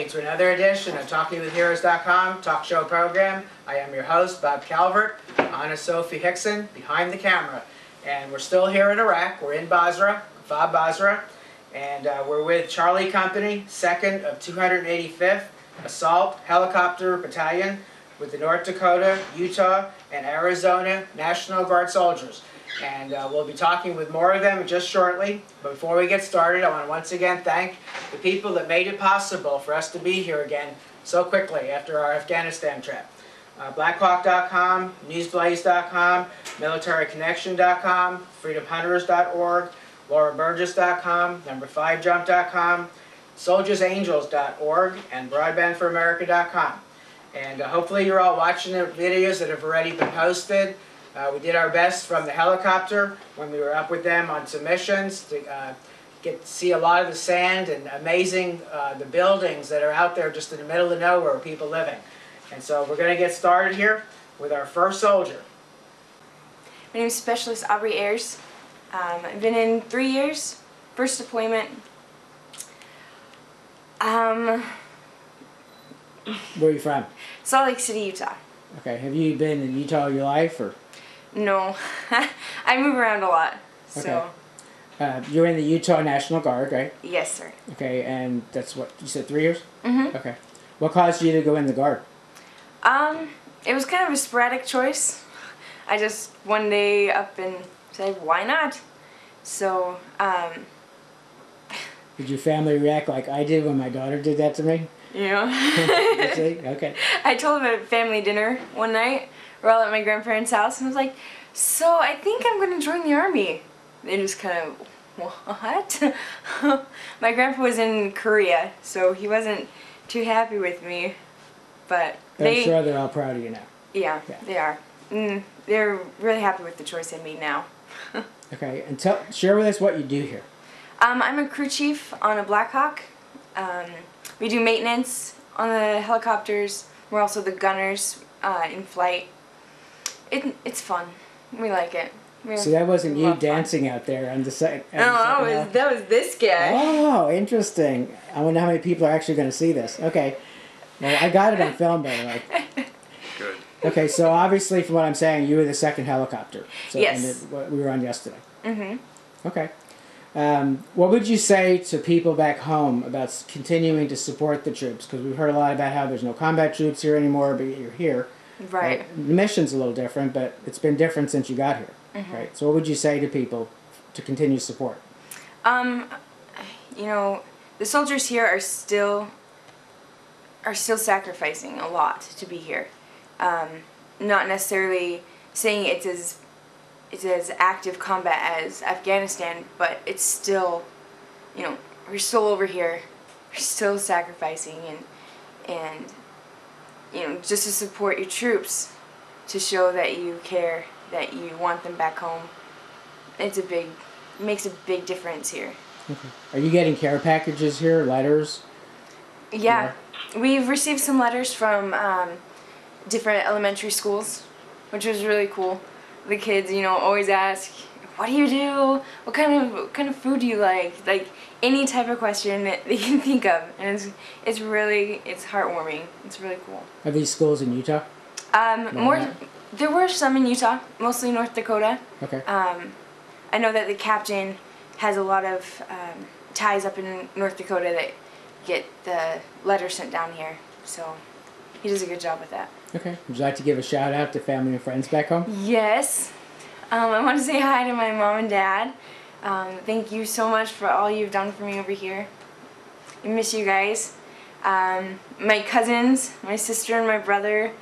to another edition of TalkingWithHeroes.com talk show program. I am your host, Bob Calvert. Anna Sophie Hickson behind the camera. And we're still here in Iraq. We're in Basrah, Basrah. And we're with Charlie Company, 2nd of 285th Assault Helicopter Battalion with the North Dakota, Utah, and Arizona National Guard soldiers. And we'll be talking with more of them just shortly. But before we get started, I want to once again thank the people that made it possible for us to be here again so quickly after our Afghanistan trip. Blackhawk.com, Newsblaze.com, MilitaryConnection.com, FreedomHunters.org, LauraBurgess.com, Number5Jump.com, SoldiersAngels.org, and BroadbandForAmerica.com. And hopefully you're all watching the videos that have already been posted. We did our best from the helicopter when we were up with them on some missions to get to see a lot of the sand and amazing the buildings that are out there just in the middle of nowhere where people living. And so we're going to get started here with our first soldier. My name is Specialist Aubrey Ayers. I've been in 3 years. First deployment. Where are you from? Salt Lake City, Utah. Okay. Have you been in Utah all your life, or? No. I move around a lot. So. Okay. You're in the Utah National Guard, right? Yes, sir. Okay, and that's what you said, 3 years? Mm-hmm. Okay. What caused you to go in the Guard? It was kind of a sporadic choice. I just one day up and said, why not? So, Did your family react like I did when my daughter did that to me? Yeah. Okay. I told them at family dinner one night. We're all at my grandparents' house, and I was like, so I think I'm going to join the Army. They just kind of, what? My grandpa was in Korea, so he wasn't too happy with me. But I'm sure they're all proud of you now. Yeah, they are. They're really happy with the choice I made now. Okay, and share with us what you do here. I'm a crew chief on a Black Hawk. We do maintenance on the helicopters. We're also the gunners in flight. It's fun. We like it. So that wasn't you dancing out there on the side? No, that was this guy. Oh, interesting. I wonder how many people are actually going to see this. Okay. Well, I got it on film, by the way. Good. Okay, so obviously from what I'm saying, you were the 2nd helicopter. So, yes. And we were on yesterday. Mm-hmm. Okay. What would you say to people back home about continuing to support the troops? Because we've heard a lot about how there's no combat troops here anymore, but you're here. Right. The mission's a little different, but it's been different since you got here. Mm-hmm. Right. So what would you say to people to continue support? You know, the soldiers here are still sacrificing a lot to be here. Not necessarily saying it's as active combat as Afghanistan, but it's still, you know, we're still over here, we're still sacrificing, and you know, just to support your troops, to show that you care, that you want them back home. It makes a big difference here. Okay. Are you getting care packages here, letters? Yeah, we've received some letters from different elementary schools, which was really cool. The kids, you know, always ask, what do you do? What kind of food do you like? Like any type of question that they can think of, and it's heartwarming. It's really cool. Are these schools in Utah? There were some in Utah, mostly North Dakota. Okay. I know that the captain has a lot of ties up in North Dakota that get the letters sent down here, so he does a good job with that. Okay. Would you like to give a shout out to family and friends back home? Yes. I want to say hi to my mom and dad. Thank you so much for all you've done for me over here. I miss you guys. My cousins, my sister and my brother,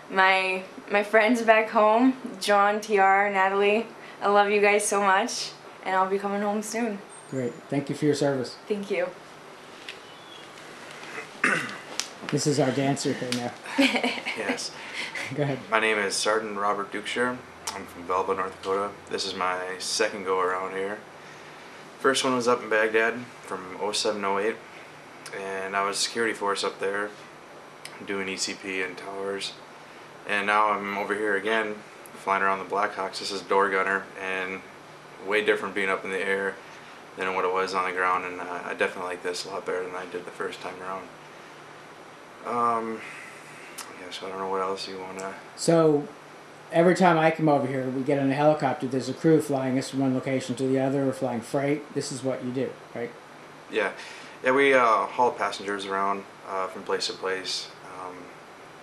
my friends back home, John, TR, Natalie. I love you guys so much, and I'll be coming home soon. Great. Thank you for your service. Thank you. This is our dancer here now. Yes. Go ahead. My name is Sergeant Robert Duchsherer. I'm from Belleville, North Dakota. This is my 2nd go around here. First one was up in Baghdad from 07-08, and I was security force up there doing ECP and towers. And now I'm over here again, flying around the Blackhawks. This is door gunner, and way different being up in the air than what it was on the ground, and I definitely like this a lot better than I did the first time around. Yeah, so I don't know what else you want to... So, every time I come over here, we get on a helicopter, there's a crew flying us from one location to the other, or flying freight. This is what you do, right? Yeah. Yeah, we haul passengers around from place to place,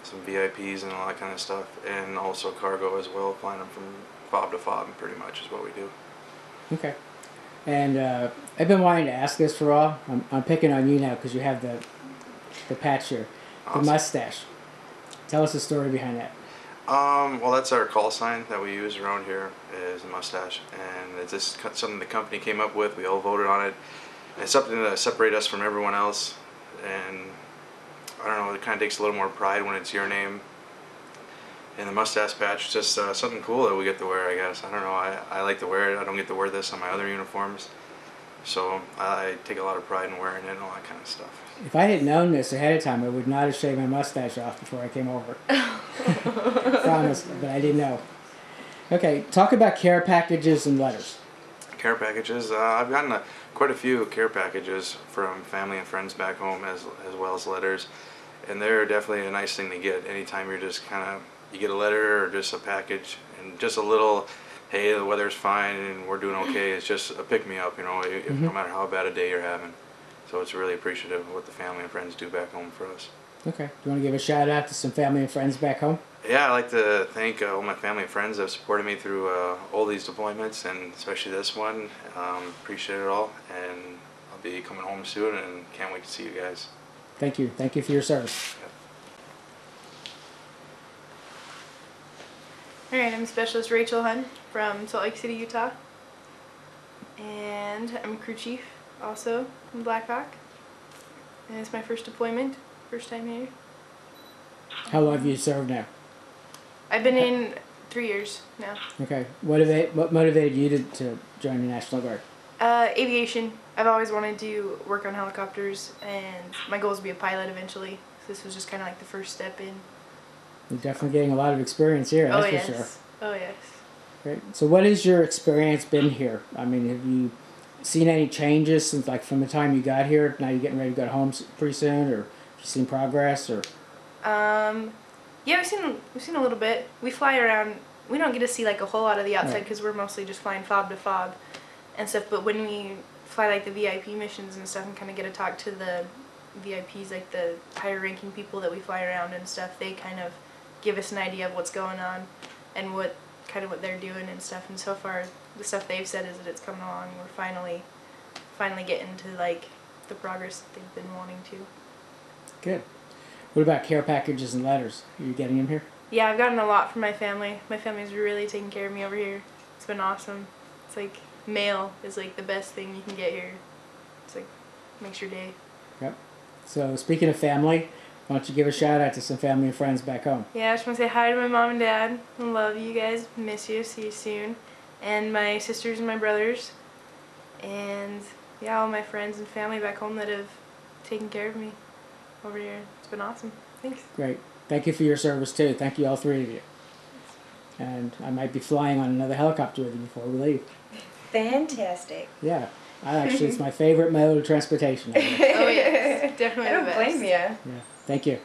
some VIPs and all that kind of stuff, and also cargo as well, flying them from fob to fob, pretty much is what we do. Okay. And I've been wanting to ask this for a while. I'm picking on you now because you have the patch here. Awesome. The mustache. Tell us the story behind that. Well, that's our call sign that we use around here, is the mustache, and it's just something the company came up with. We all voted on it. It's something to separate us from everyone else, and I don't know, it kind of takes a little more pride when it's your name. And the mustache patch is just something cool that we get to wear, I guess. I don't know, I like to wear it. I don't get to wear this on my other uniforms, so I take a lot of pride in wearing it and all that kind of stuff. If I had known this ahead of time, I would not have shaved my mustache off before I came over. Promise, but I didn't know. Okay, talk about care packages and letters. Care packages, I've gotten quite a few care packages from family and friends back home, as well as letters, and they're definitely a nice thing to get anytime you're just kind of, you get a letter or just a package and just a little, hey, the weather's fine and we're doing okay. It's just a pick-me-up, you know, no matter how bad a day you're having. So it's really appreciative of what the family and friends do back home for us. Okay. Do you want to give a shout out to some family and friends back home? Yeah, I'd like to thank all my family and friends that have supported me through all these deployments, and especially this one. Appreciate it all, and I'll be coming home soon and can't wait to see you guys. Thank you. Thank you for your service. Alright, I'm Specialist Rachel Hunn from Salt Lake City, Utah. And I'm crew chief also in Black Hawk. And it's my first deployment, first time here. How long have you served now? I've been in 3 years now. Okay. What motivated you to join the National Guard? Aviation. I've always wanted to work on helicopters, and my goal is to be a pilot eventually. So this was just kind of like the first step in. You're definitely getting a lot of experience here, that's Oh yes. for sure. Oh yes. Great. So what has your experience been here? I mean, have you seen any changes since, like, from the time you got here? Now you're getting ready to go home pretty soon, or have you seen progress, or? Yeah, we've seen a little bit. We fly around. We don't get to see like a whole lot of the outside Right. because we're mostly just flying fob to fob and stuff. But when we fly like the VIP missions and stuff and kind of get to talk to the VIPs, like the higher ranking people that we fly around and stuff, they kind of give us an idea of what's going on and what they're doing and stuff. And so far, the stuff they've said is that it's coming along. We're finally getting to like the progress that they've been wanting to. Good. What about care packages and letters? Are you getting them here? Yeah, I've gotten a lot from my family. My family's really taking care of me over here. It's been awesome. It's like mail is like the best thing you can get here. It's like makes your day. Yep. So speaking of family, why don't you give a shout out to some family and friends back home? Yeah, I just want to say hi to my mom and dad. I love you guys. Miss you. See you soon. And my sisters and my brothers. And yeah, all my friends and family back home that have taken care of me over here. It's been awesome. Thanks. Great. Thank you for your service too. Thank you, all three of you. And I might be flying on another helicopter with you before we leave. Fantastic. Yeah. Actually, it's my favorite mode of transportation. Oh yes, definitely I don't the best. blame you. Yeah. Thank you.